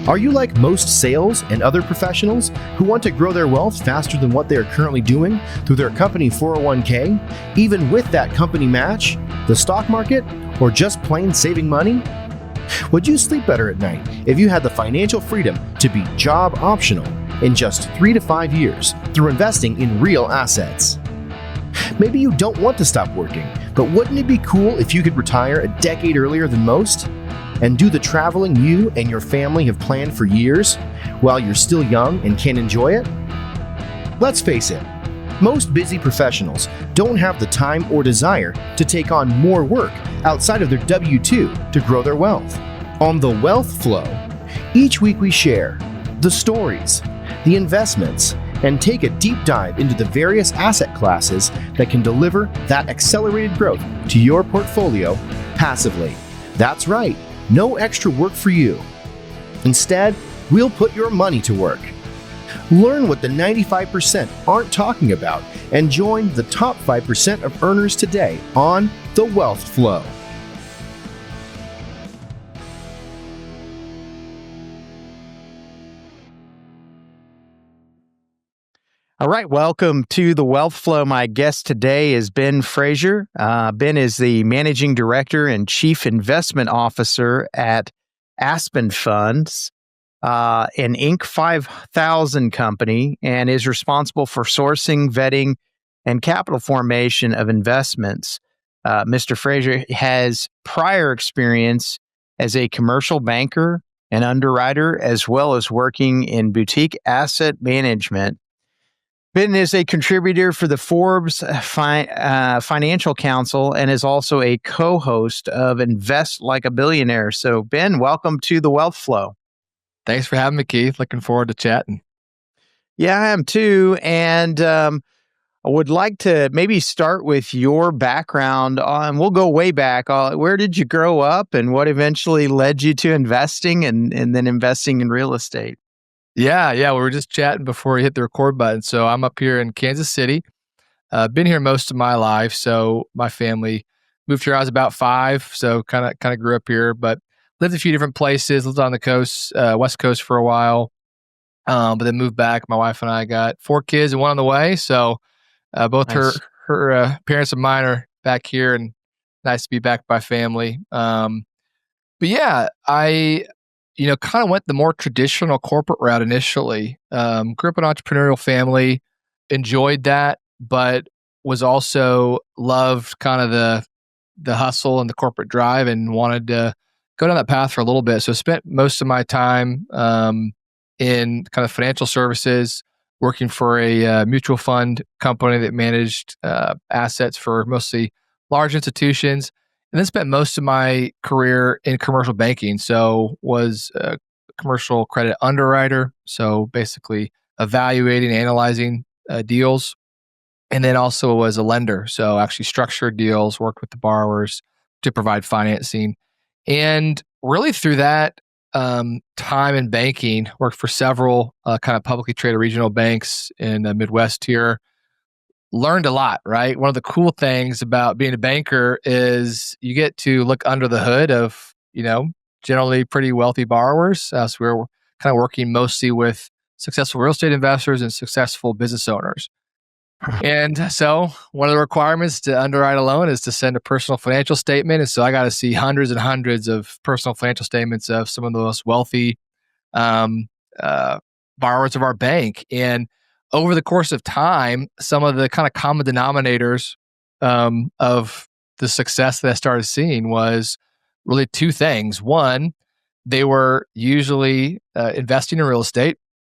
Are you like most sales and other professionals who want to grow their wealth faster than what they are currently doing through their company 401k, even with that company match, the stock market, or just plain saving money? Would you sleep better at night if you had the financial freedom to be job optional in just 3 to 5 years through investing in real assets? Maybe you don't want to stop working, but wouldn't it be cool if you could retire a decade earlier than most? And do the traveling you and your family have planned for years while you're still young and can enjoy it? Let's face it, most busy professionals don't have the time or desire to take on more work outside of their W-2 to grow their wealth. On The Wealth Flow, each week we share the stories, the investments, and take a deep dive into the various asset classes that can deliver that accelerated growth to your portfolio passively. That's right. No extra work for you. Instead, we'll put your money to work. Learn what the 95% aren't talking about and join the top 5% of earners today on The Wealth Flow. All right, welcome to The Wealth Flow. My guest today is Ben Fraser. Ben is the Managing Director and Chief Investment Officer at Aspen Funds, an Inc. 5000 company, and is responsible for sourcing, vetting, and capital formation of investments. Mr. Fraser has prior experience as a commercial banker and underwriter, as well as working in boutique asset management. Ben is a contributor for the Forbes Financial Council and is also a co-host of Invest Like a Billionaire. So, Ben, welcome to The Wealth Flow. Thanks for having me, Keith. Looking forward to chatting. Yeah, I am too. And I would like to maybe start with your background. We'll go way back. Where did you grow up and what eventually led you to investing and then investing in real estate? Yeah. We were just chatting before we hit the record button. So I'm up here in Kansas City. Been here most of my life. So my family moved here. I was about 5, so kind of grew up here, but lived a few different places. Lived on the coast, West Coast for a while, but then moved back. My wife and I got 4 kids and 1 on the way. So both Nice. her parents and mine are back here, and nice to be back by family. But yeah, I kind of went the more traditional corporate route initially. Grew up in an entrepreneurial family, enjoyed that, but was also loved kind of the hustle and the corporate drive and wanted to go down that path for a little bit. So spent most of my time in kind of financial services, working for a mutual fund company that managed assets for mostly large institutions. And then spent most of my career in commercial banking. So was a commercial credit underwriter. So basically evaluating, analyzing deals. And then also was a lender. So actually structured deals, worked with the borrowers to provide financing. And really through that time in banking, worked for several kind of publicly traded regional banks in the Midwest here. Learned a lot, right? One of the cool things about being a banker is you get to look under the hood of, generally pretty wealthy borrowers. So we're kind of working mostly with successful real estate investors and successful business owners. And so one of the requirements to underwrite a loan is to send a personal financial statement. And so I got to see hundreds and hundreds of personal financial statements of some of the most wealthy borrowers of our bank. And over the course of time, some of the kind of common denominators of the success that I started seeing was really 2 things. One, they were usually investing in real estate,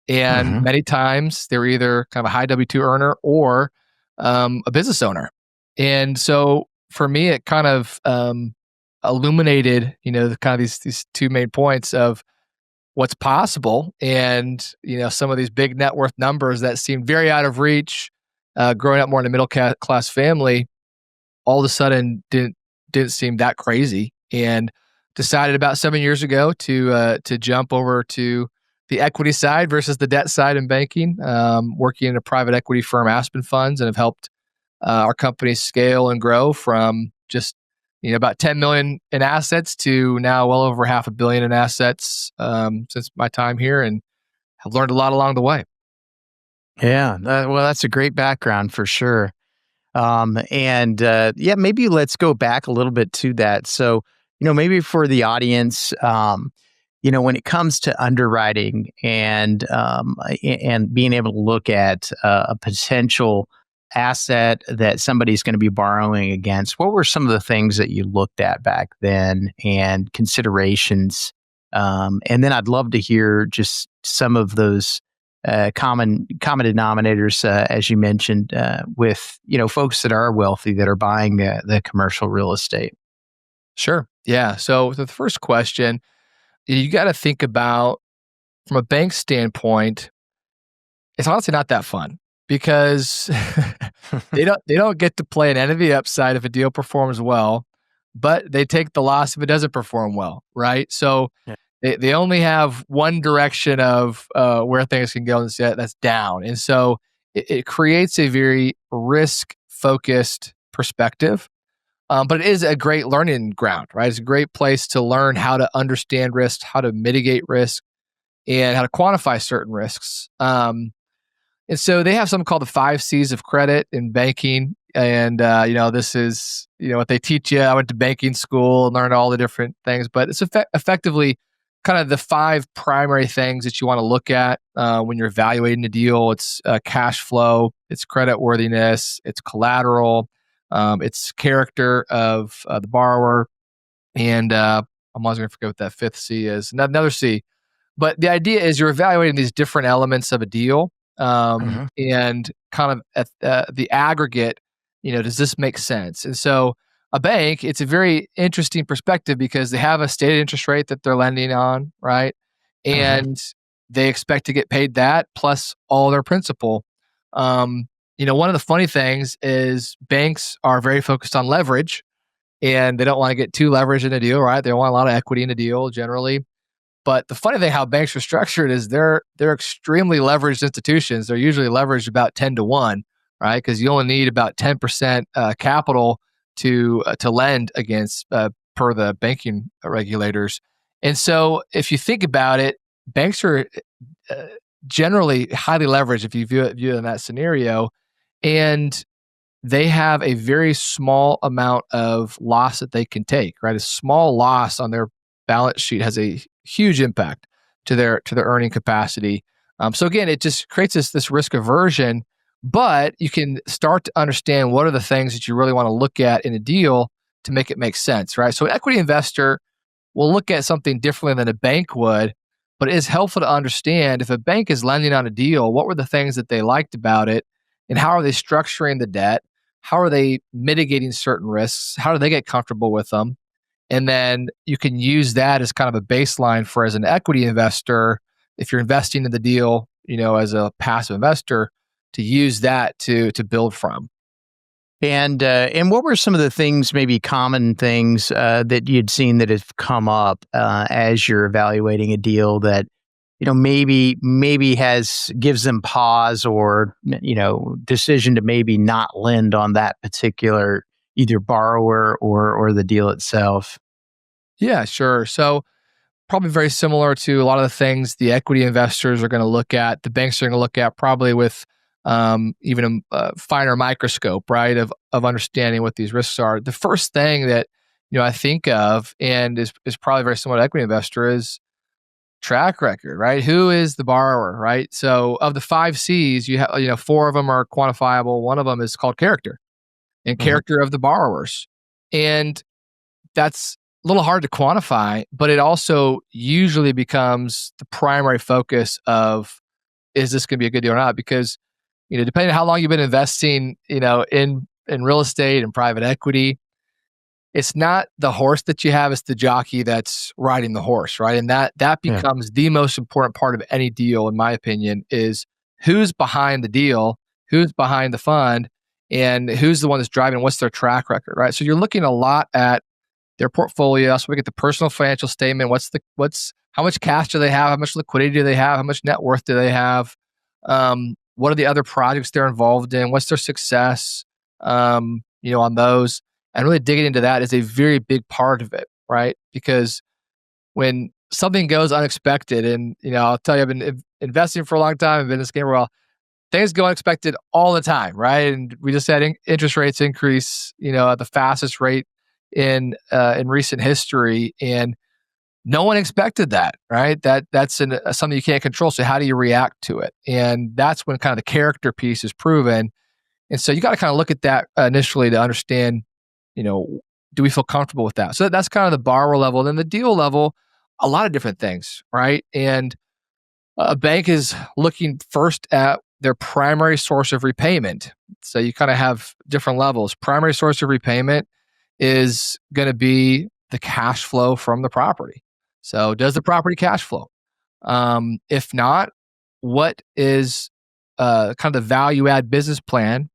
and many times they were either kind of a high W-2 earner or a business owner. And so for me, it kind of illuminated, kind of these 2 main points of what's possible, and some of these big net worth numbers that seemed very out of reach. Growing up more in a middle class family, all of a sudden didn't seem that crazy, and decided about 7 years ago to jump over to the equity side versus the debt side in banking. Working in a private equity firm, Aspen Funds, and have helped our company scale and grow from just about 10 million in assets to now well over half a billion in assets since my time here, and have learned a lot along the way. Yeah, well, that's a great background for sure. Maybe let's go back a little bit to that. So, maybe for the audience, when it comes to underwriting and being able to look at a potential asset that somebody's going to be borrowing against, what were some of the things that you looked at back then and considerations? And then I'd love to hear just some of those common denominators, as you mentioned, with folks that are wealthy that are buying the commercial real estate. Sure. Yeah. So the first question, you got to think about from a bank standpoint, it's honestly not that fun because they don't get to play an end of the upside if a deal performs well, but they take the loss if it doesn't perform well, right? So Yeah. they only have one direction of where things can go, and that's down. And so it creates a very risk focused perspective. But it is a great learning ground, right? It's a great place to learn how to understand risk, how to mitigate risk, and how to quantify certain risks. And so they have something called the 5 C's of credit in banking. And, this is, what they teach you. I went to banking school and learned all the different things, but it's effectively kind of the 5 primary things that you want to look at when you're evaluating a deal. It's cash flow, it's credit worthiness, it's collateral, it's character of the borrower. And I'm always going to forget what that 5th C is. Another C. But the idea is you're evaluating these different elements of a deal and kind of at the aggregate, does this make sense? And so a bank, it's a very interesting perspective because they have a stated interest rate that they're lending on, right? And they expect to get paid that plus all their principal. One of the funny things is banks are very focused on leverage and they don't want to get too leveraged in a deal, right? They want a lot of equity in a deal generally. But the funny thing how banks are structured is they're extremely leveraged institutions. They're usually leveraged about 10-1, right? Because you only need about 10% capital to lend against per the banking regulators. And so if you think about it, banks are generally highly leveraged if you view it in that scenario. And they have a very small amount of loss that they can take, right? A small loss on their balance sheet has a huge impact to their earning capacity. So again, it just creates this risk aversion, but you can start to understand what are the things that you really want to look at in a deal to make it make sense, right? So an equity investor will look at something differently than a bank would, but it is helpful to understand if a bank is lending on a deal, what were the things that they liked about it, and how are they structuring the debt? How are they mitigating certain risks? How do they get comfortable with them? And then you can use that as kind of a baseline for as an equity investor, if you're investing in the deal, as a passive investor, to use that to build from. And what were some of the things, maybe common things that you'd seen that have come up as you're evaluating a deal that maybe gives them pause or decision to maybe not lend on that particular either borrower or the deal itself? Yeah, sure. So probably very similar to a lot of the things the equity investors are going to look at, the banks are going to look at probably with even a finer microscope, right, of understanding what these risks are. The first thing that I think of and is probably very similar to equity investor is track record, right? Who is the borrower, right? So of the 5 C's, you have 4 of them are quantifiable. One of them is called character and character of the borrowers, and that's a little hard to quantify, but it also usually becomes the primary focus of, is this going to be a good deal or not? Because, depending on how long you've been investing, in real estate and private equity, it's not the horse that you have, it's the jockey that's riding the horse, right? And that becomes the most important part of any deal, in my opinion, is who's behind the deal, who's behind the fund, and who's the one that's driving, what's their track record, right? So you're looking a lot at their portfolio. So we get the personal financial statement. How much cash do they have? How much liquidity do they have? How much net worth do they have? What are the other projects they're involved in? What's their success? On those. And really digging into that is a very big part of it, right? Because when something goes unexpected, and I'll tell you, I've been investing for a long time, I've been in this game for a while. Things go unexpected all the time, right? And we just had interest rates increase, at the fastest rate in recent history, and no one expected that, right? That's something you can't control. So how do you react to it? And that's when kind of the character piece is proven. And so you got to kind of look at that initially to understand, do we feel comfortable with that? So that's kind of the borrower level. Then the deal level, a lot of different things, right? And a bank is looking first at their primary source of repayment. So you kind of have different levels. Primary source of repayment is going to be the cash flow from the property. So does the property cash flow? If not, what is kind of the value add business plan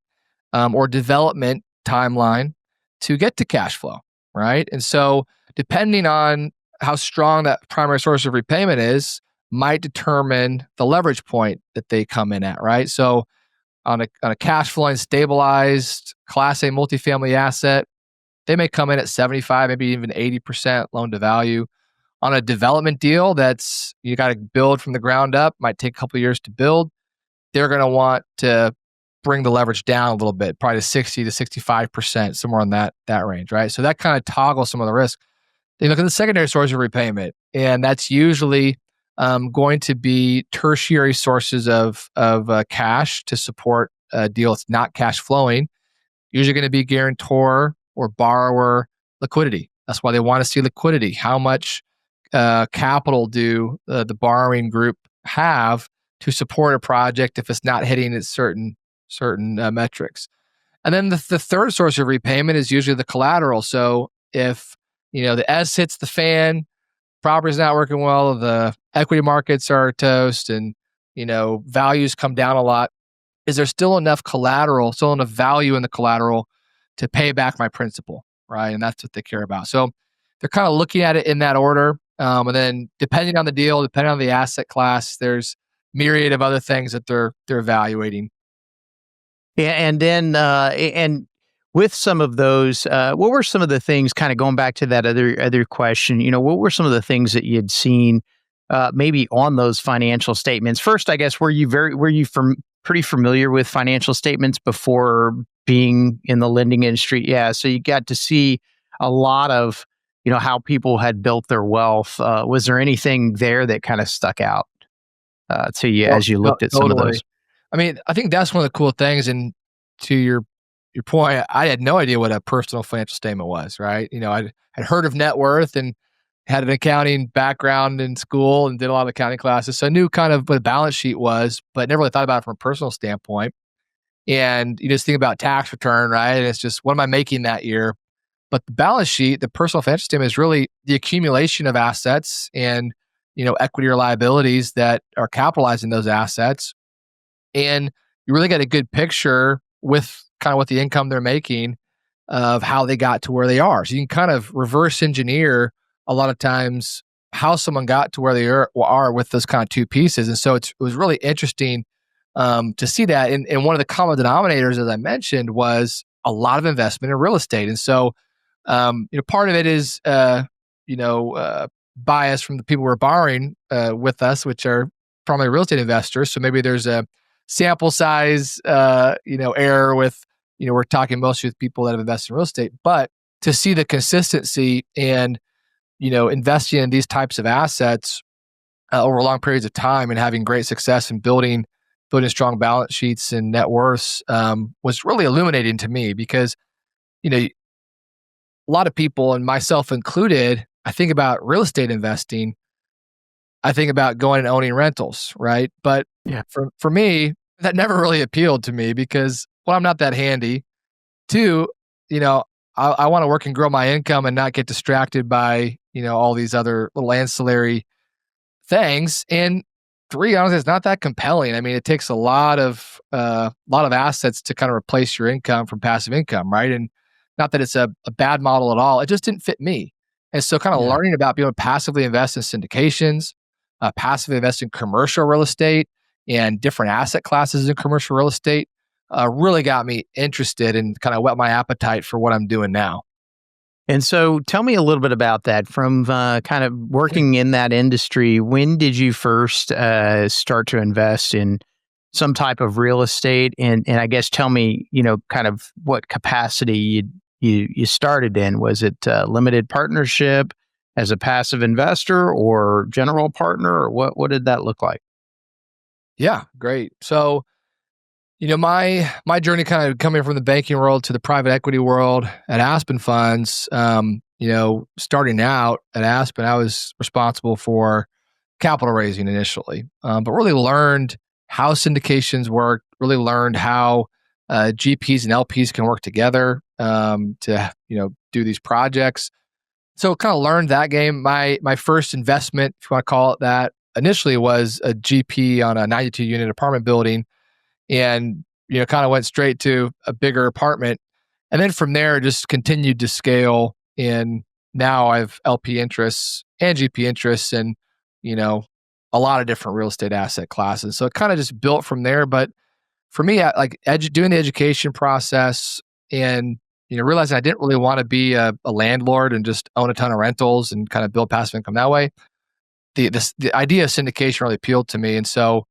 or development timeline to get to cash flow, right? And so depending on how strong that primary source of repayment is, might determine the leverage point that they come in at, right? So on a cash flowing stabilized Class A multifamily asset, they may come in at 75, maybe even 80% loan to value. On a development deal that's you got to build from the ground up, might take a couple of years to build, they're going to want to bring the leverage down a little bit, probably to 60 to 65%, somewhere in that range, right? So that kind of toggles some of the risk. They look at the secondary source of repayment, and that's usually going to be tertiary sources of cash to support a deal that's not cash flowing. Usually going to be guarantor or borrower liquidity. That's why they want to see liquidity. How much capital do the borrowing group have to support a project if it's not hitting its certain metrics? And then the third source of repayment is usually the collateral. So if the S hits the fan, property's not working well, the equity markets are toast, and values come down a lot, is there still enough collateral, still enough value in the collateral to pay back my principal, right? And that's what they care about. So they're kind of looking at it in that order. And then depending on the deal, depending on the asset class, there's myriad of other things that they're evaluating. Yeah, and then and with some of those, what were some of the things, kind of going back to that other question, what were some of the things that you'd seen maybe on those financial statements? First, I guess, were you pretty familiar with financial statements before being in the lending industry? Yeah, so you got to see a lot of, how people had built their wealth. Was there anything there that kind of stuck out to you as you looked at some of those? I mean, I think that's one of the cool things. And to your point, I had no idea what a personal financial statement was, right? I'd heard of net worth and had an accounting background in school and did a lot of accounting classes. So I knew kind of what a balance sheet was, but never really thought about it from a personal standpoint. And you just think about tax return, right? And it's just, what am I making that year? But the balance sheet, the personal financial statement, is really the accumulation of assets and, equity or liabilities that are capitalizing those assets. And you really get a good picture with kind of what the income they're making of how they got to where they are. So you can kind of reverse engineer a lot of times how someone got to where they are with those kind of two pieces. And so it was really interesting to see that. And one of the common denominators, as I mentioned, was a lot of investment in real estate. And so, part of it is, bias from the people who are borrowing with us, which are primarily real estate investors. So maybe there's a sample size, error with, we're talking mostly with people that have invested in real estate. But to see the consistency and, investing in these types of assets over long periods of time and having great success in building strong balance sheets and net worths was really illuminating to me, because, a lot of people, and myself included, I think about real estate investing, I think about going and owning rentals, right? But Yeah. for me, that never really appealed to me because, one, I'm not that handy. Two, I want to work and grow my income and not get distracted by, all these other little ancillary things. And three, honestly, it's not that compelling. I mean, it takes a lot of assets to kind of replace your income from passive income, right? And not that it's a bad model at all. It just didn't fit me. And so kind of learning about being able to passively invest in syndications, passively invest in commercial real estate and different asset classes in commercial real estate really got me interested and kind of whet my appetite for what I'm doing now. And so tell me a little bit about that from kind of working in that industry. When did you first start to invest in some type of real estate? And I guess tell me, kind of what capacity you started in. Was it limited partnership as a passive investor or general partner, or what did that look like? Yeah, great. So, my journey kind of coming from the banking world to the private equity world at Aspen Funds, starting out at Aspen, I was responsible for capital raising initially, but really learned how syndications work, really learned how GPs and LPs can work together to, do these projects. So kind of learned that game. My first investment, if you want to call it that, initially was a GP on a 92 unit apartment building, and kind of went straight to a bigger apartment, and then from there just continued to scale. And now I have LP interests and GP interests, and a lot of different real estate asset classes. So it kind of just built from there. But for me, doing the education process and realizing I didn't really want to be a landlord and just own a ton of rentals and kind of build passive income that way. The idea of syndication really appealed to me, and so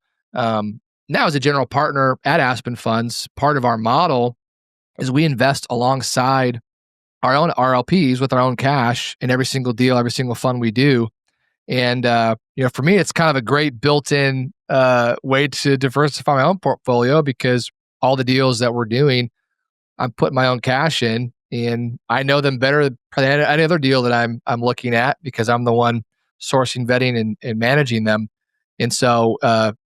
now as a general partner at Aspen Funds, part of our model is we invest alongside our own RLPs with our own cash in every single deal, every single fund we do. And for me, it's kind of a great built-in way to diversify my own portfolio, because all the deals that we're doing, I'm putting my own cash in, and I know them better than any other deal that I'm looking at, because I'm the one sourcing, vetting, and managing them. And so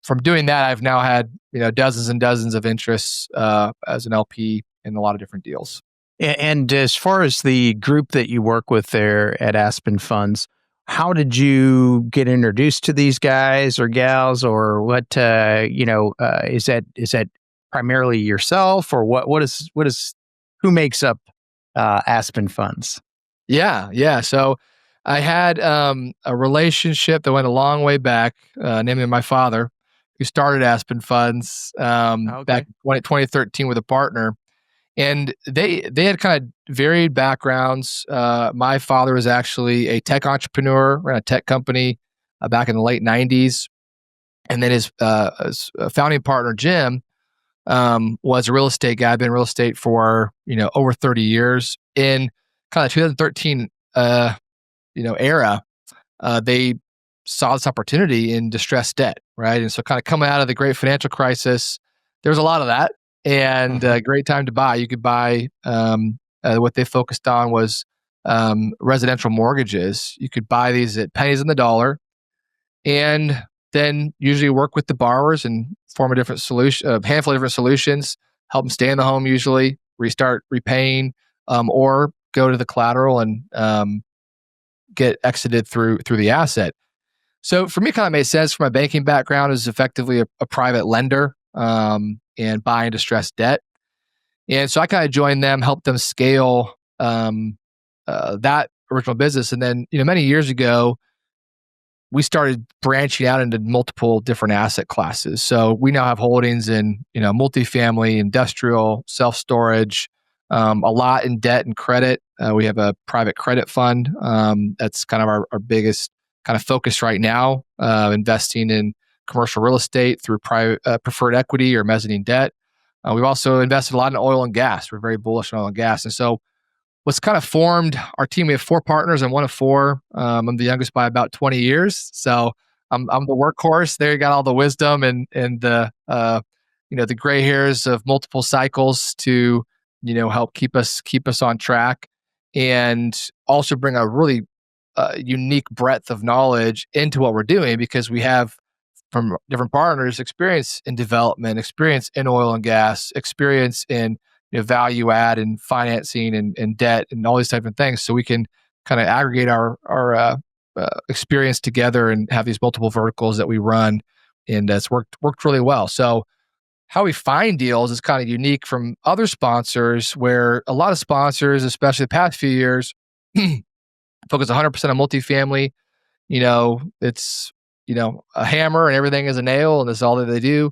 from doing that, I've now had dozens and dozens of interests as an LP in a lot of different deals. And as far as the group that you work with there at Aspen Funds, how did you get introduced to these guys or gals, or what? Is that primarily yourself, or what is who makes up Aspen Funds? Yeah. So I had a relationship that went a long way back, namely my father, who started Aspen Funds back in 2013 with a partner. And they had kind of varied backgrounds. My father was actually a tech entrepreneur, ran a tech company back in the late 90s. And then his founding partner, Jim, was a real estate guy, been in real estate for, over 30 years. In kind of 2013 era, they saw this opportunity in distressed debt, right? And so kind of coming out of the great financial crisis, there was a lot of that, and a great time to buy. You could buy, what they focused on was residential mortgages. You could buy these at pennies on the dollar, and then usually work with the borrowers and form a handful of different solutions, help them stay in the home, usually restart repaying, or go to the collateral and get exited through the asset. So for me, it kind of made sense. For my banking background, is effectively a private lender and buying distressed debt. And so I kind of joined them, helped them scale that original business. And then, many years ago, we started branching out into multiple different asset classes. So we now have holdings in, multifamily, industrial, self-storage, a lot in debt and credit. We have a private credit fund. That's kind of our biggest kind of focus right now, investing in commercial real estate through private preferred equity or mezzanine debt. We've also invested a lot in oil and gas. We're very bullish on oil and gas. And so what's kind of formed our team, we have 4 partners. I'm one of 4. I'm the youngest by about 20 years. So I'm the workhorse. There, you got all the wisdom and the the gray hairs of multiple cycles to help keep us on track, and also bring a really unique breadth of knowledge into what we're doing, because we have from different partners experience in development, experience in oil and gas, experience in value add and financing and debt and all these types of things. So we can kind of aggregate our experience together and have these multiple verticals that we run, and it's worked really well. So how we find deals is kind of unique from other sponsors, where a lot of sponsors, especially the past few years, focus 100% on multifamily. It's a hammer and everything is a nail, and that's all that they do.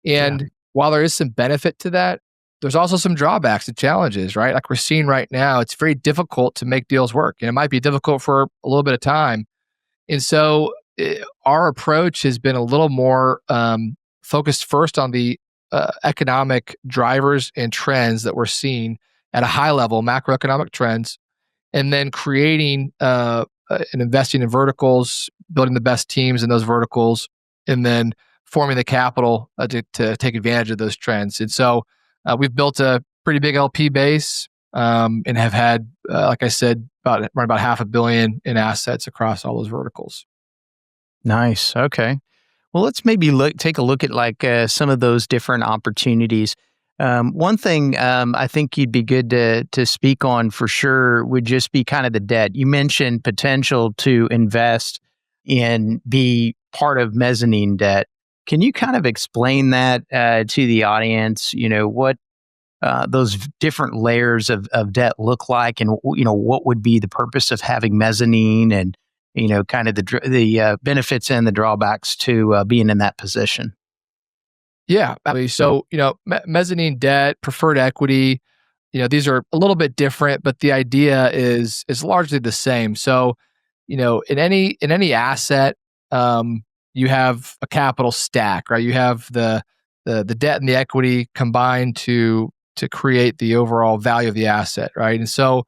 And while there is some benefit to that, there's also some drawbacks and challenges, right? Like we're seeing right now, it's very difficult to make deals work, and it might be difficult for a little bit of time. And so our approach has been a little more focused first on the economic drivers and trends that we're seeing at a high level, macroeconomic trends, and then creating and investing in verticals, building the best teams in those verticals, and then forming the capital to take advantage of those trends. And so we've built a pretty big LP base and have had, like I said, around about $500 million in assets across all those verticals. Nice. Okay. Well, let's maybe take a look at like some of those different opportunities. One thing I think you'd be good to speak on for sure would just be kind of the debt. You mentioned potential to invest and be part of mezzanine debt. Can you kind of explain that to the audience? What those different layers of debt look like, and what would be the purpose of having mezzanine, and kind of the benefits and the drawbacks to being in that position. Yeah, absolutely. So, mezzanine debt, preferred equity, these are a little bit different, but the idea is largely the same. So, in any asset, you have a capital stack, right? You have the debt and the equity combined to create the overall value of the asset, right? And so,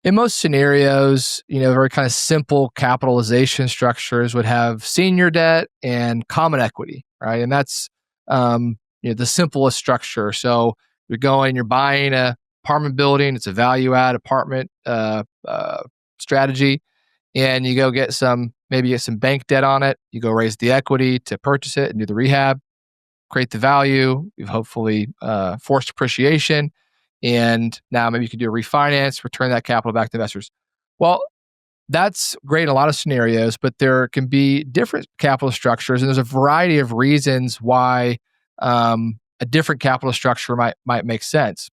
in most scenarios, very kind of simple capitalization structures would have senior debt and common equity, right? And that's the simplest structure. So you're you're buying a apartment building. It's a value add apartment strategy, and you go maybe get some bank debt on it. You go raise the equity to purchase it and do the rehab, create the value. You've hopefully forced appreciation. And now maybe you can do a refinance, return that capital back to investors. Well, that's great in a lot of scenarios, but there can be different capital structures, and there's a variety of reasons why a different capital structure might make sense.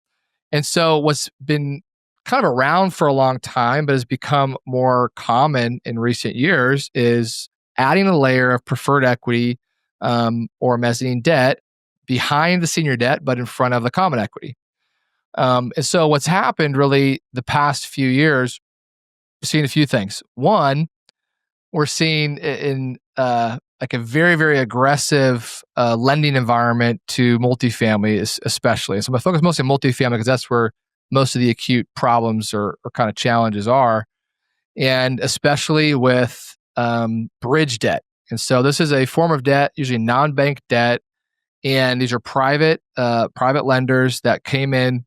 And so what's been kind of around for a long time, but has become more common in recent years, is adding a layer of preferred equity or mezzanine debt behind the senior debt, but in front of the common equity. And so what's happened really the past few years, we're seeing a few things. One, we're seeing in like a very, very aggressive lending environment to multifamily, especially. So I'm going to focus mostly on multifamily because that's where most of the acute problems or kind of challenges are, and especially with bridge debt. And so this is a form of debt, usually non-bank debt, and these are private lenders that came in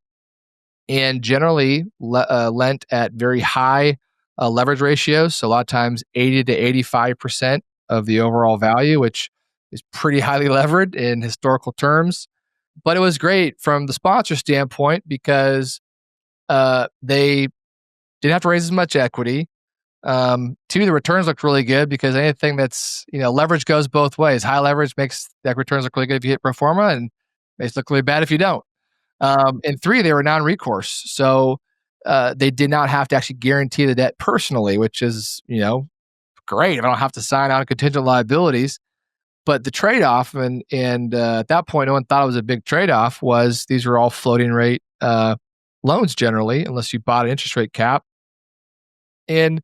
and generally lent at very high leverage ratios. So a lot of times 80 to 85% of the overall value, which is pretty highly levered in historical terms. But it was great from the sponsor standpoint because they didn't have to raise as much equity. Two, the returns looked really good because anything that's, leverage goes both ways. High leverage makes the returns look really good if you hit pro forma, and makes it look really bad if you don't. And three, they were non-recourse. So they did not have to actually guarantee the debt personally, which is, great. I don't have to sign on contingent liabilities. But the trade-off, and at that point, no one thought it was a big trade-off, was these were all floating rate loans generally, unless you bought an interest rate cap. And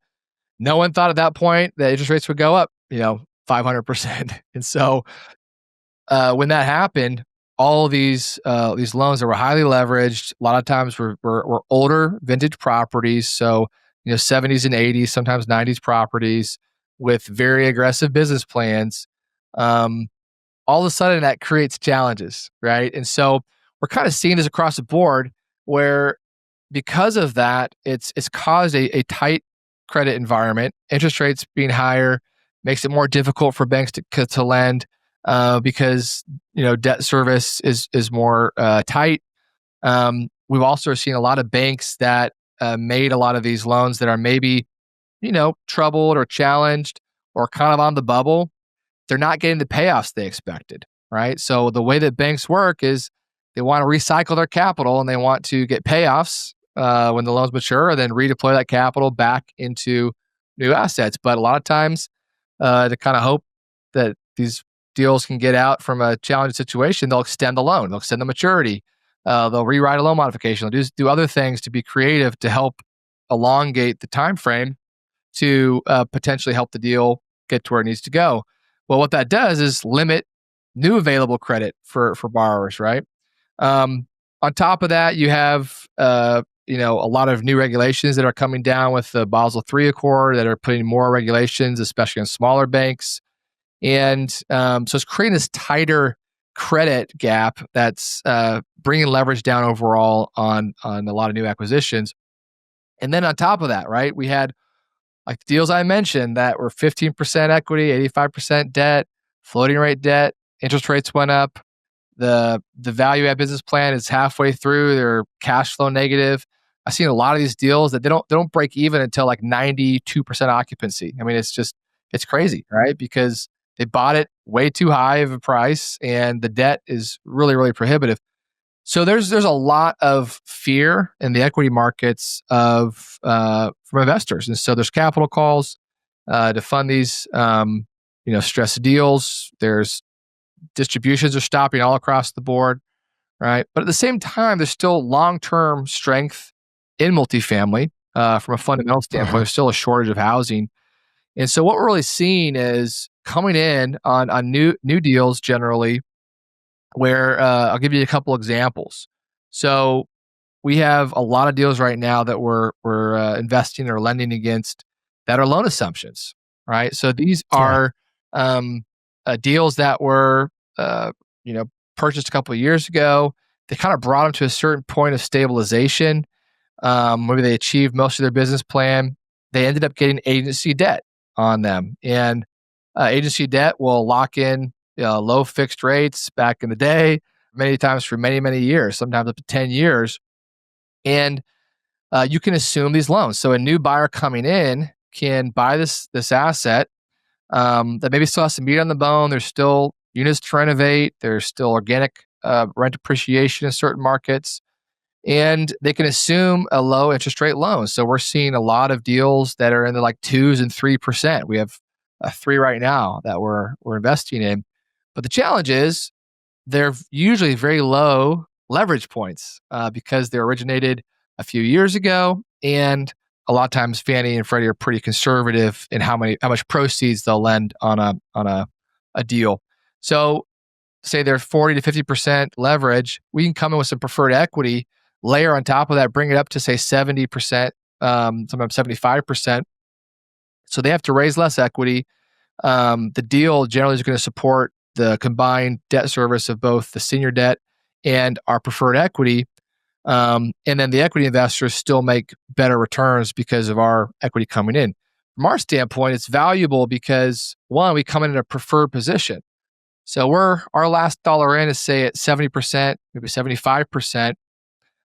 no one thought at that point that interest rates would go up, 500%. And so when that happened, all of these loans that were highly leveraged, a lot of times were older vintage properties. So, 70s and 80s, sometimes 90s properties with very aggressive business plans. All of a sudden that creates challenges, right? And so we're kind of seeing this across the board where because of that, it's caused a tight credit environment. Interest rates being higher makes it more difficult for banks to lend because debt service is more tight. We've also seen a lot of banks that made a lot of these loans that are maybe troubled or challenged or kind of on the bubble. They're not getting the payoffs they expected, right? So the way that banks work is they want to recycle their capital and they want to get payoffs when the loans mature, and then redeploy that capital back into new assets. But a lot of times, to kind of hope that these deals can get out from a challenging situation, they'll extend the loan, they'll extend the maturity. They'll rewrite a loan modification. They'll do other things to be creative to help elongate the time frame to potentially help the deal get to where it needs to go. Well, what that does is limit new available credit for borrowers, right? On top of that, you have a lot of new regulations that are coming down with the Basel III Accord that are putting more regulations, especially on smaller banks. And so it's creating this tighter credit gap that's bringing leverage down overall on a lot of new acquisitions. And then on top of that, right, we had like the deals I mentioned that were 15% equity, 85% debt, floating rate debt, interest rates went up. The value add business plan is halfway through, they're cash flow negative. I've seen a lot of these deals that they don't break even until like 92% occupancy. I mean, it's crazy, right? Because they bought it way too high of a price and the debt is really, really prohibitive. So there's a lot of fear in the equity markets from investors, and so there's capital calls to fund these stressed deals. There's distributions are stopping all across the board, right? But at the same time, there's still long-term strength in multifamily from a fundamental standpoint. There's still a shortage of housing, and so what we're really seeing is coming in on new deals generally where I'll give you a couple examples. So we have a lot of deals right now that we're investing or lending against that are loan assumptions, right? So these are deals that were purchased a couple of years ago. They kind of brought them to a certain point of stabilization. Maybe they achieved most of their business plan. They ended up getting agency debt on them, and agency debt will lock in low fixed rates back in the day, many times for many, many years, sometimes up to 10 years. And you can assume these loans. So a new buyer coming in can buy this asset that maybe still has some meat on the bone. There's still units to renovate. There's still organic rent appreciation in certain markets. And they can assume a low interest rate loan. So we're seeing a lot of deals that are in the like 2s and 3%. We have 3 right now that we're investing in. But the challenge is they're usually very low leverage points because they originated a few years ago, and a lot of times Fannie and Freddie are pretty conservative in how much proceeds they'll lend on a deal. So say they're 40 to 50% leverage, we can come in with some preferred equity, layer on top of that, bring it up to say 70%, sometimes 75%. So they have to raise less equity. The deal generally is going to support the combined debt service of both the senior debt and our preferred equity. And then the equity investors still make better returns because of our equity coming in. From our standpoint, it's valuable because, one, we come in a preferred position. So our last dollar in is say at 70%, maybe 75%.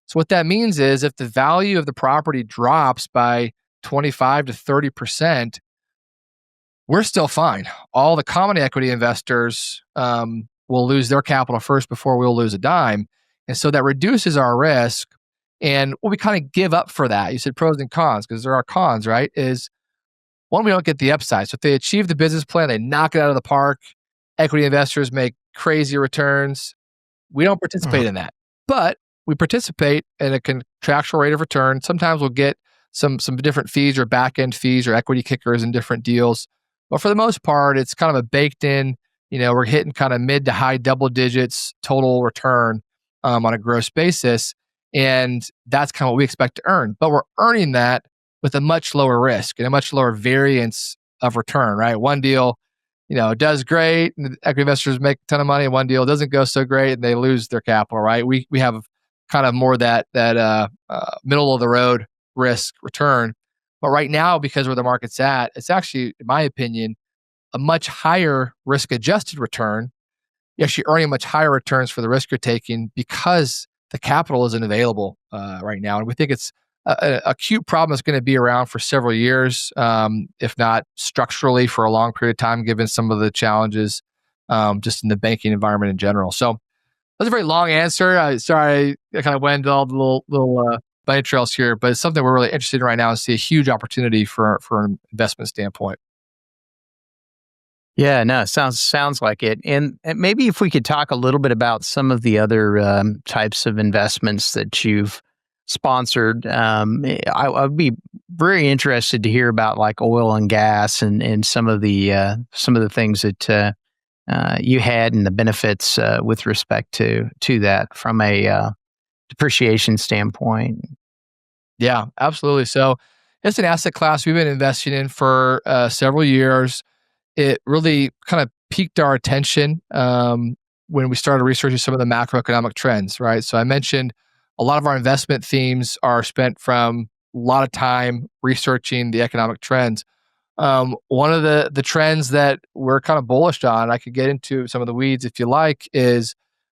So what that means is if the value of the property drops by 25 to 30%, we're still fine. All the common equity investors will lose their capital first before we'll lose a dime. And so that reduces our risk. And what we kind of give up for that, you said pros and cons, because there are cons, right? Is one, we don't get the upside. So if they achieve the business plan, they knock it out of the park, equity investors make crazy returns. We don't participate in that. But we participate in a contractual rate of return. Sometimes we'll get some different fees or back-end fees or equity kickers in different deals. But for the most part, it's kind of a baked in, we're hitting kind of mid to high double digits total return on a gross basis. And that's kind of what we expect to earn. But we're earning that with a much lower risk and a much lower variance of return, right? One deal, does great and the equity investors make a ton of money, and one deal doesn't go so great and they lose their capital, right? We have kind of more that middle of the road risk return. But right now, because where the market's at, it's actually, in my opinion, a much higher risk-adjusted return. You're actually earning much higher returns for the risk you're taking because the capital isn't available right now. And we think it's an acute problem that's going to be around for several years, if not structurally for a long period of time, given some of the challenges just in the banking environment in general. So that's a very long answer. Sorry, I kind of went into all the little bunny trails here, but it's something we're really interested in right now and see a huge opportunity for an investment standpoint. Yeah, no, sounds like it. And maybe if we could talk a little bit about some of the other types of investments that you've sponsored. I'd be very interested to hear about like oil and gas and some of the things that you had and the benefits with respect to that from a depreciation standpoint. Yeah, absolutely. So it's an asset class we've been investing in for several years. It really kind of piqued our attention when we started researching some of the macroeconomic trends, right? So I mentioned a lot of our investment themes are spent from a lot of time researching the economic trends. One of the trends that we're kind of bullish on, I could get into some of the weeds if you like, is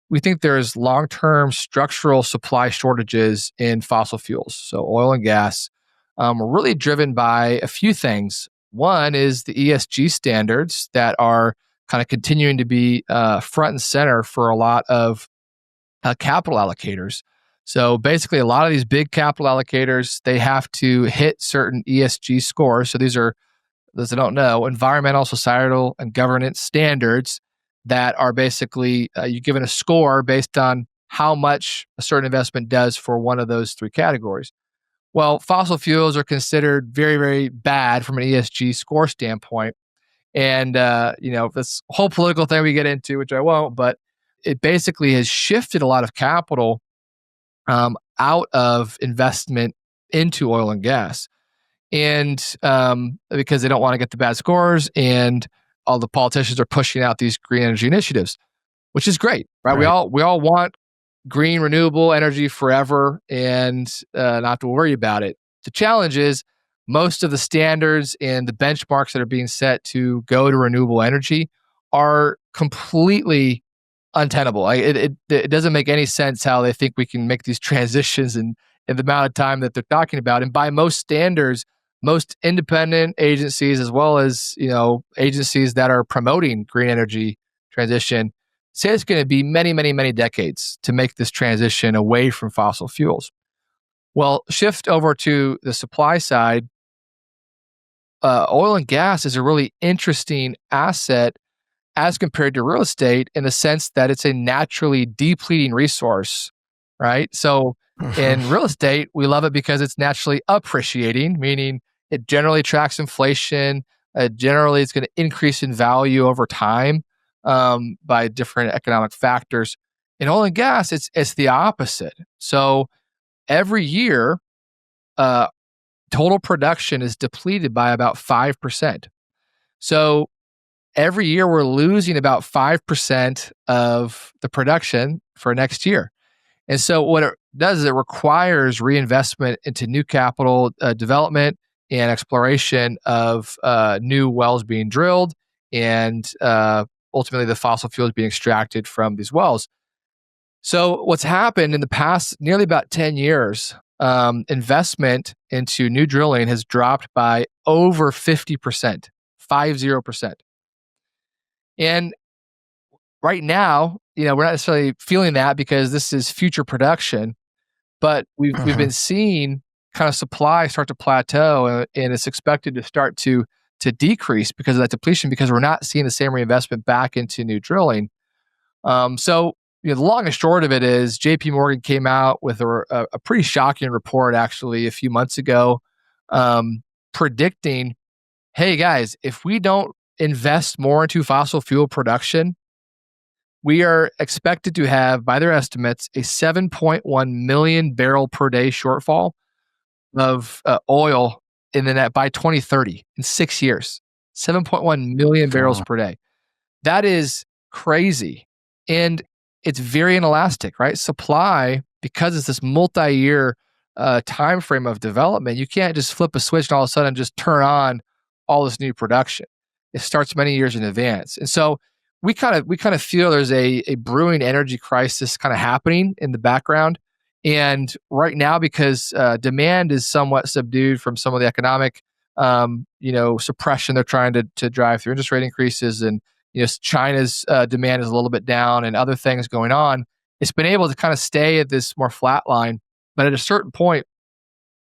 we think there's long-term structural supply shortages in fossil fuels, so oil and gas. We're really driven by a few things. One is the ESG standards that are kind of continuing to be front and center for a lot of capital allocators. So basically, a lot of these big capital allocators, they have to hit certain ESG scores. So these are, those that don't know, environmental, societal, and governance standards that are basically you're given a score based on how much a certain investment does for one of those three categories. Well, fossil fuels are considered very, very bad from an ESG score standpoint. And, this whole political thing we get into, which I won't, but it basically has shifted a lot of capital out of investment into oil and gas. And because they don't want to get the bad scores, and all the politicians are pushing out these green energy initiatives, which is great, right? Right. We all want green renewable energy forever and not have to worry about it. The challenge is most of the standards and the benchmarks that are being set to go to renewable energy are completely untenable. It doesn't make any sense how they think we can make these transitions in the amount of time that they're talking about. And by most standards, most independent agencies, as well as agencies that are promoting green energy transition, say it's going to be many, many, many decades to make this transition away from fossil fuels. Well, shift over to the supply side. Oil and gas is a really interesting asset as compared to real estate in the sense that it's a naturally depleting resource, right? So in real estate, we love it because it's naturally appreciating, meaning it generally tracks inflation. Generally, it's going to increase in value over time by different economic factors. In oil and gas, it's the opposite. So every year, uh, total production is depleted by about 5%. So every year we're losing about 5% of the production for next year. And so what it does is it requires reinvestment into new capital development and exploration of new wells being drilled and ultimately the fossil fuels being extracted from these wells. So what's happened in the past nearly about 10 years, investment into new drilling has dropped by over 50%, 50%. And right now, we're not necessarily feeling that because this is future production, but we've been seeing kind of supply start to plateau, and it's expected to start to decrease because of that depletion, because we're not seeing the same reinvestment back into new drilling. So the long and short of it is JP Morgan came out with a pretty shocking report actually a few months ago, predicting, hey guys, if we don't invest more into fossil fuel production, we are expected to have, by their estimates, a 7.1 million barrel per day shortfall of oil in the net by 2030, in 6 years. 7.1 million barrels Wow. per day. That is crazy. And it's very inelastic, right? Supply, because it's this multi-year time frame of development, you can't just flip a switch and all of a sudden just turn on all this new production. It starts many years in advance. And so we kind of feel there's a brewing energy crisis kind of happening in the background. And right now, because demand is somewhat subdued from some of the economic suppression they're trying to drive through interest rate increases, and China's demand is a little bit down and other things going on, it's been able to kind of stay at this more flat line. But at a certain point,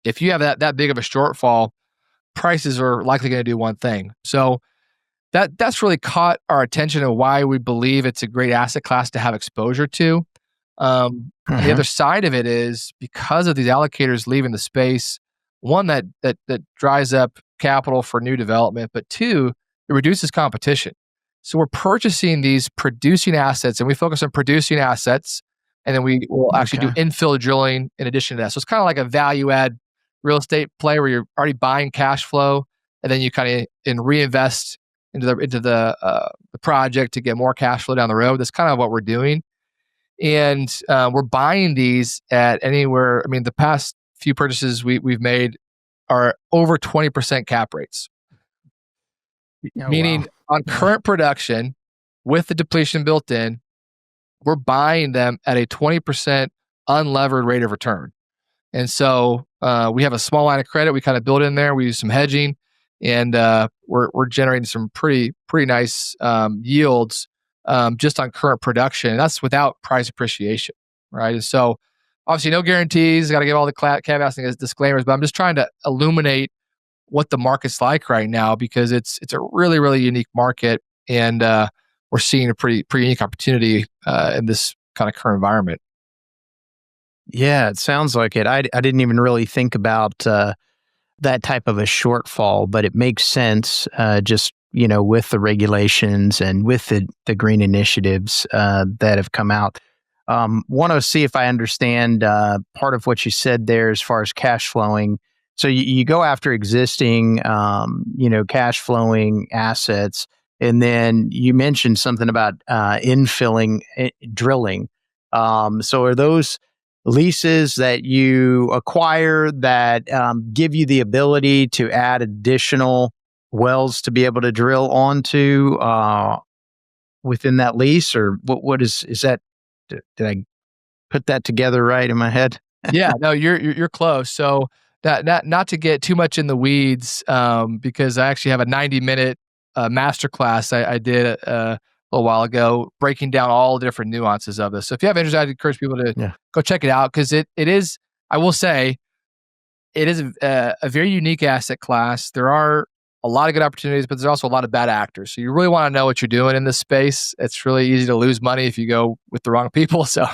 if you have that big of a shortfall, prices are likely going to do one thing. So that's really caught our attention and why we believe it's a great asset class to have exposure to. On the other side of it is because of these allocators leaving the space, one that dries up capital for new development, but two, it reduces competition. So we're purchasing these producing assets, and we focus on producing assets, and then we will actually do infill drilling in addition to that. So it's kind of like a value add real estate play where you're already buying cash flow, and then you kind of reinvest into the project to get more cash flow down the road. That's kind of what we're doing. And we're buying these at anywhere. I mean, the past few purchases we've made are over 20% cap rates. Meaning on current production with the depletion built in, we're buying them at a 20% unlevered rate of return. And so we have a small line of credit we kind of built in there. We use some hedging, and we're generating some pretty nice yields just on current production. And that's without price appreciation, right? And so obviously no guarantees. Got to give all the caveats and disclaimers, but I'm just trying to illuminate what the market's like right now because it's a really, really unique market, and we're seeing a pretty unique opportunity in this kind of current environment. Yeah, it sounds like it. I didn't even really think about that type of a shortfall, but it makes sense just, with the regulations and with the green initiatives that have come out. Want to see if I understand part of what you said there as far as cash flowing. So you go after existing, cash flowing assets, and then you mentioned something about infilling drilling. So are those leases that you acquire that give you the ability to add additional wells to be able to drill onto within that lease, or what is that? Did I put that together right in my head? Yeah, no, you're close. So not to get too much in the weeds, because I actually have a 90-minute masterclass I did a little while ago, breaking down all the different nuances of this. So if you have interest, I'd encourage people to go check it out because it is, I will say, it is a very unique asset class. There are a lot of good opportunities, but there's also a lot of bad actors. So you really want to know what you're doing in this space. It's really easy to lose money if you go with the wrong people. So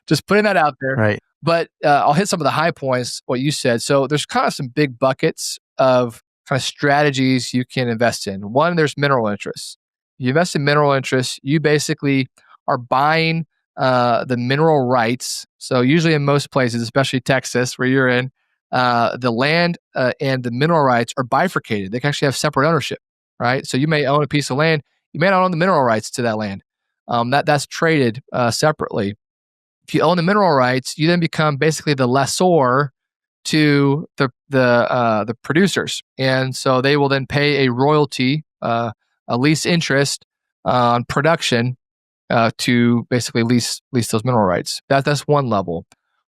just putting that out there. Right. But I'll hit some of the high points, what you said. So there's kind of some big buckets of kind of strategies you can invest in. One, there's mineral interests. You invest in mineral interests, you basically are buying the mineral rights. So usually in most places, especially Texas, where you're in, the land and the mineral rights are bifurcated. They can actually have separate ownership, right? So you may own a piece of land, you may not own the mineral rights to that land. That's traded separately. If you own the mineral rights, you then become basically the lessor to the producers, and so they will then pay a royalty, a lease interest on production to basically lease those mineral rights. That's one level.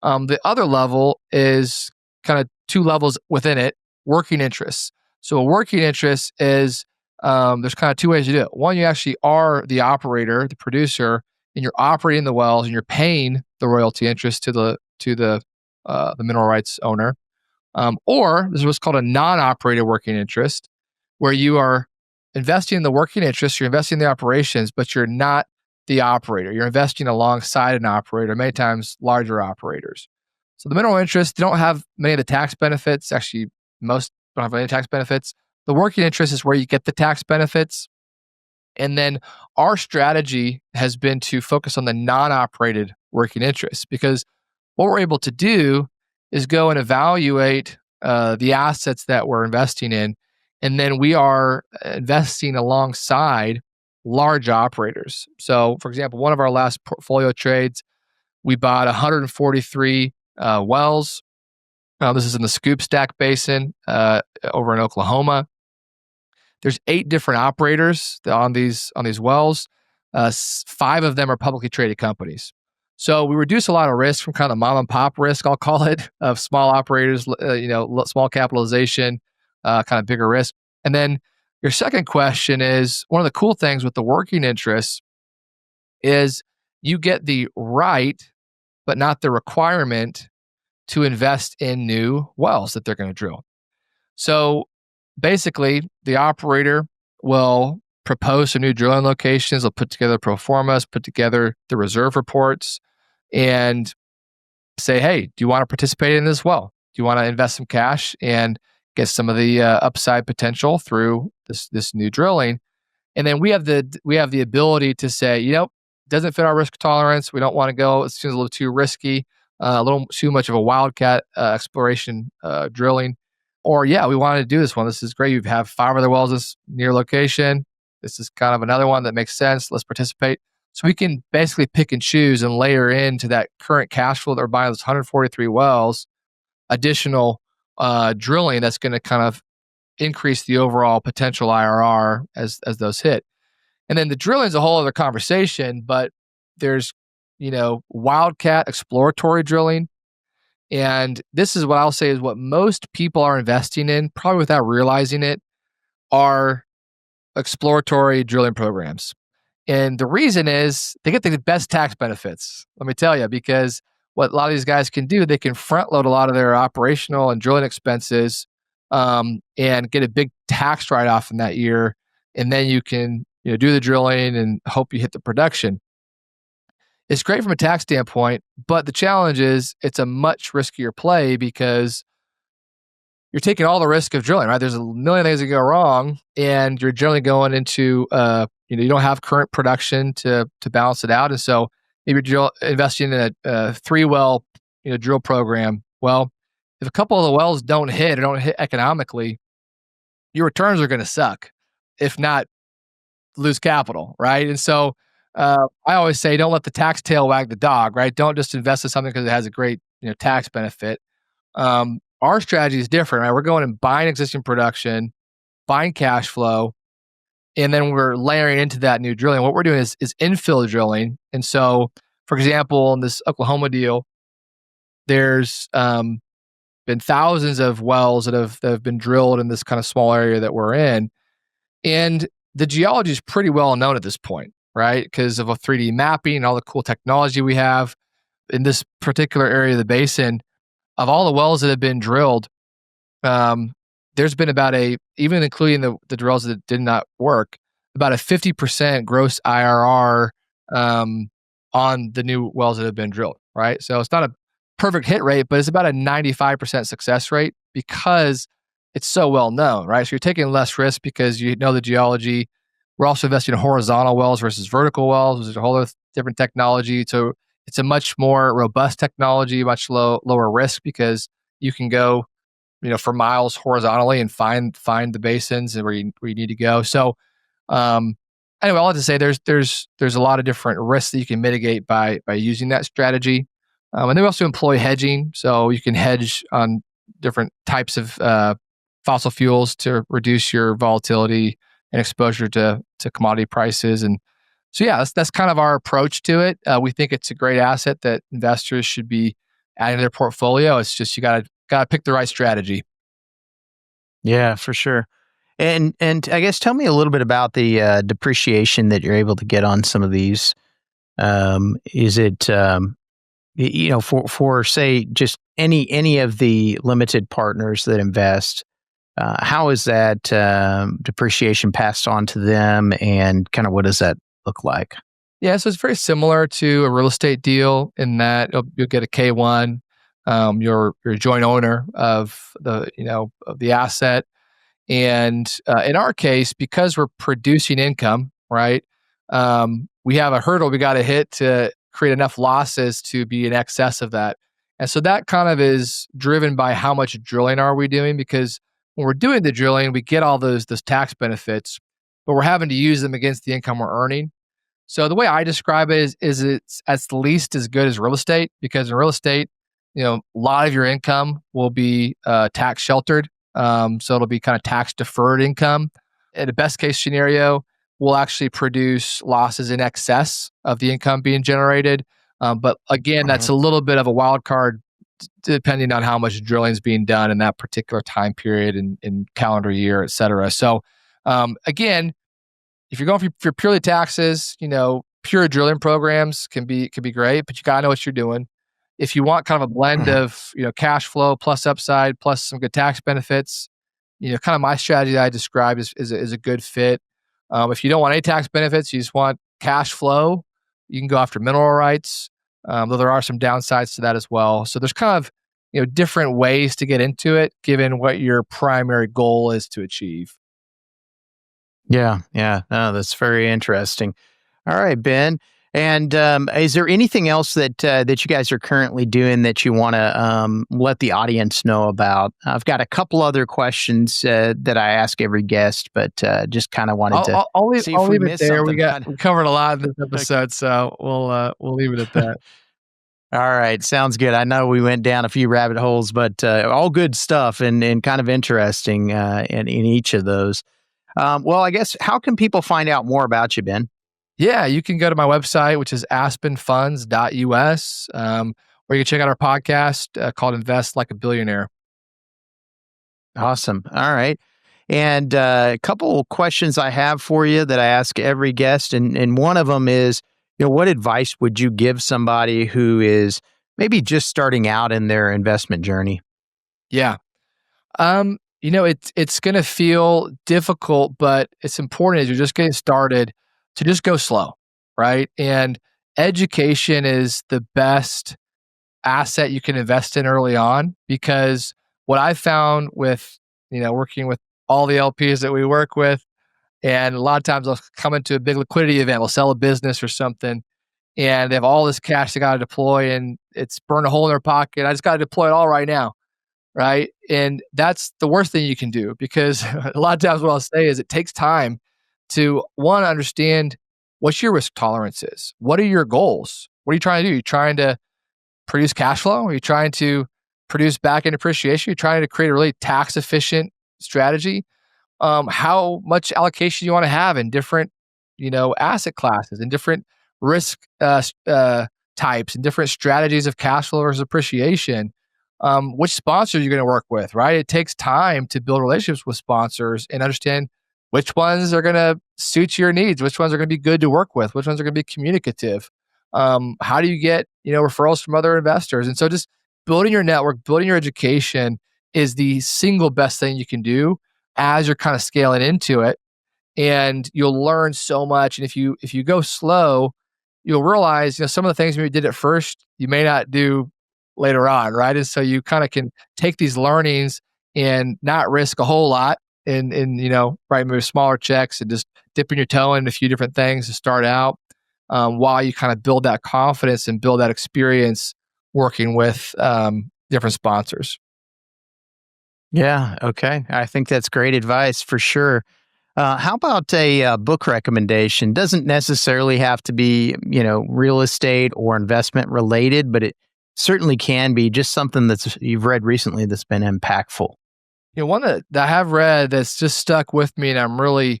The other level is kind of two levels within it, working interests. So a working interest is there's kind of two ways to do it. One, you actually are the operator, the producer, and you're operating the wells and you're paying the royalty interest to the mineral rights owner. Or this is what's called a non-operated working interest, where you are investing in the working interest, you're investing in the operations, but you're not the operator. You're investing alongside an operator, many times larger operators. So the mineral interests don't have many of the tax benefits. Actually, most don't have any tax benefits. The working interest is where you get the tax benefits. And then our strategy has been to focus on the non-operated working interests, because what we're able to do is go and evaluate the assets that we're investing in. And then we are investing alongside large operators. So, for example, one of our last portfolio trades, we bought 143 wells. This is in the Scoop Stack Basin over in Oklahoma. There's 8 different operators on these wells. 5 of them are publicly traded companies. So we reduce a lot of risk from kind of mom and pop risk, I'll call it, of small operators, small capitalization, kind of bigger risk. And then your second question is, one of the cool things with the working interests is you get the right, but not the requirement to invest in new wells that they're going to drill. So basically, the operator will propose some new drilling locations. They'll put together pro formas, put together the reserve reports, and say, hey, do you want to participate in this well? Do you want to invest some cash and get some of the upside potential through this new drilling? And then we have the ability to say, doesn't fit our risk tolerance. We don't want to go. It seems a little too risky, a little too much of a wildcat exploration drilling. Or we wanted to do this one. This is great. You have 5 other wells this near location. This is kind of another one that makes sense. Let's participate. So we can basically pick and choose and layer into that current cash flow that we're buying those 143 wells, additional drilling that's going to kind of increase the overall potential IRR as those hit. And then the drilling is a whole other conversation, but there's, wildcat exploratory drilling. And this is what I'll say is what most people are investing in, probably without realizing it, are exploratory drilling programs. And the reason is they get the best tax benefits. Let me tell you, because what a lot of these guys can do, they can front load a lot of their operational and drilling expenses and get a big tax write-off in that year. And then you can do the drilling and hope you hit the production. It's great from a tax standpoint, but the challenge is it's a much riskier play because you're taking all the risk of drilling, right? There's a million things that go wrong, and you're generally going into, you don't have current production to balance it out. And so maybe you're investing in a 3-well, drill program. Well, if a couple of the wells don't hit economically, your returns are going to suck, if not lose capital, right? And so I always say, don't let the tax tail wag the dog, right? Don't just invest in something because it has a great tax benefit. Our strategy is different, right? We're going and buying existing production, buying cash flow, and then we're layering into that new drilling. What we're doing is infill drilling. And so, for example, in this Oklahoma deal, there's been thousands of wells that have been drilled in this kind of small area that we're in. And the geology is pretty well known at this point, right? Because of a 3D mapping and all the cool technology we have in this particular area of the basin. Of all the wells that have been drilled, there's been about even including the drills that did not work, about a 50% gross IRR on the new wells that have been drilled, right? So it's not a perfect hit rate, but it's about a 95% success rate because it's so well known, right? So you're taking less risk because you know the geology. We're also investing in horizontal wells versus vertical wells, which is a whole other different technology. So it's a much more robust technology, much lower risk because you can go, for miles horizontally and find the basins and where you need to go. So anyway, all I have to say, there's a lot of different risks that you can mitigate by using that strategy. And then we also employ hedging, so you can hedge on different types of fossil fuels to reduce your volatility and exposure to commodity prices. And so, that's kind of our approach to it. We think it's a great asset that investors should be adding to their portfolio. It's just you got to pick the right strategy. Yeah, for sure. And I guess tell me a little bit about the depreciation that you're able to get on some of these. Is it for say just any of the limited partners that invest? How is that depreciation passed on to them, and kind of what does that look like? Yeah, so it's very similar to a real estate deal in that you'll get a K1. You're a joint owner of the asset, and in our case, because we're producing income, right? We have a hurdle we got to hit to create enough losses to be in excess of that, and so that kind of is driven by how much drilling are we doing, because when we're doing the drilling, we get all those tax benefits, but we're having to use them against the income we're earning. So the way I describe it is it's at least as good as real estate, because in real estate, a lot of your income will be tax sheltered. So it'll be kind of tax deferred income. In the best case scenario, we'll actually produce losses in excess of the income being generated. But again, that's a little bit of a wild card depending on how much drilling is being done in that particular time period in calendar year, et cetera. So again, if you're going for purely taxes, pure drilling programs can be great, but you gotta know what you're doing. If you want kind of a blend of cash flow plus upside plus some good tax benefits, kind of my strategy that I described is a good fit. If you don't want any tax benefits, you just want cash flow, you can go after mineral rights, though there are some downsides to that as well. So there's kind of different ways to get into it, given what your primary goal is to achieve. Yeah. Oh, that's very interesting. All right, Ben. And is there anything else that you guys are currently doing that you want to let the audience know about? I've got a couple other questions that I ask every guest, but just kind of wanted to see if we missed something. We covered a lot in this episode, so we'll leave it at that. All right, sounds good. I know we went down a few rabbit holes, but all good stuff and kind of interesting in each of those. Well, I guess, how can people find out more about you, Ben? Yeah, you can go to my website, which is aspenfunds.us, or you can check out our podcast called Invest Like a Billionaire. Awesome. All right. And a couple questions I have for you that I ask every guest, and one of them is, what advice would you give somebody who is maybe just starting out in their investment journey? Yeah. It's going to feel difficult, but it's important as you're just getting started to just go slow, right? And education is the best asset you can invest in early on, because what I found with, working with all the LPs that we work with, and a lot of times they'll come into a big liquidity event, they'll sell a business or something, and they have all this cash they got to deploy, and it's burned a hole in their pocket. I just got to deploy it all right now. Right. And that's the worst thing you can do, because a lot of times what I'll say is it takes time to, one, understand what your risk tolerance is. What are your goals? What are you trying to do? Are you trying to produce cash flow? Are you trying to produce back-end appreciation? Are you trying to create a really tax-efficient strategy? How much allocation you want to have in different, asset classes and different risk types and different strategies of cash flow versus appreciation? Which sponsors you're going to work with, right? It takes time to build relationships with sponsors and understand which ones are going to suit your needs, which ones are going to be good to work with, which ones are going to be communicative. How do you get, referrals from other investors? And so just building your network, building your education is the single best thing you can do as you're kind of scaling into it. And you'll learn so much. And if you go slow, you'll realize, some of the things maybe you did at first, you may not do later on, right? And so you kind of can take these learnings and not risk a whole lot in right, maybe smaller checks, and just dipping your toe in a few different things to start out, while you kind of build that confidence and build that experience working with different sponsors. Yeah. Okay. I think that's great advice for sure. How about a book recommendation? Doesn't necessarily have to be, real estate or investment related, but it certainly can be just something you've read recently that's been impactful. One that I have read that's just stuck with me, and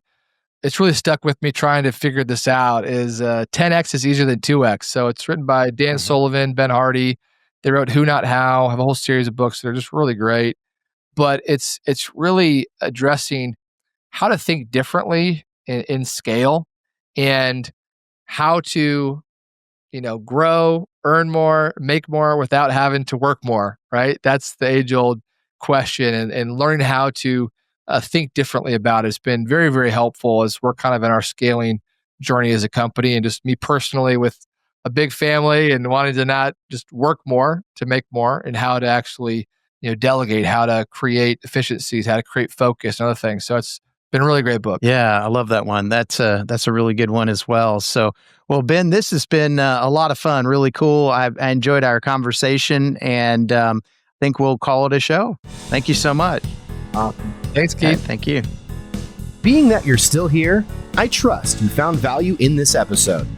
it's really stuck with me trying to figure this out, is 10X is easier than 2X. So it's written by Dan Sullivan, Ben Hardy. They wrote Who Not How, have a whole series of books that are just really great. But it's really addressing how to think differently in scale, and how to, grow, earn more, make more without having to work more, right? That's the age-old question, and learning how to think differently about it has been very, very helpful as we're kind of in our scaling journey as a company, and just me personally with a big family and wanting to not just work more to make more, and how to actually, delegate, how to create efficiencies, how to create focus and other things. So it's been a really great book. Yeah, I love that one. That's a really good one as well. So, well, Ben, this has been a lot of fun, really cool. I enjoyed our conversation, and I think we'll call it a show. Thank you so much. Thanks, Keith. Thank you. Being that you're still here, I trust you found value in this episode.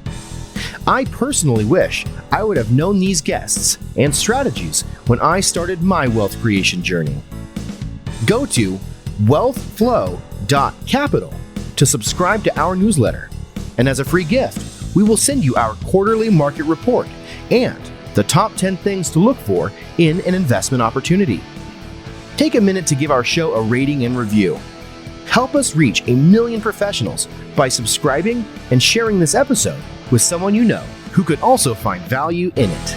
I personally wish I would have known these guests and strategies when I started my wealth creation journey. Go to wealthflow.capital to subscribe to our newsletter. And as a free gift, we will send you our quarterly market report and the top 10 things to look for in an investment opportunity. Take a minute to give our show a rating and review. Help us reach 1 million professionals by subscribing and sharing this episode with someone you know who could also find value in it.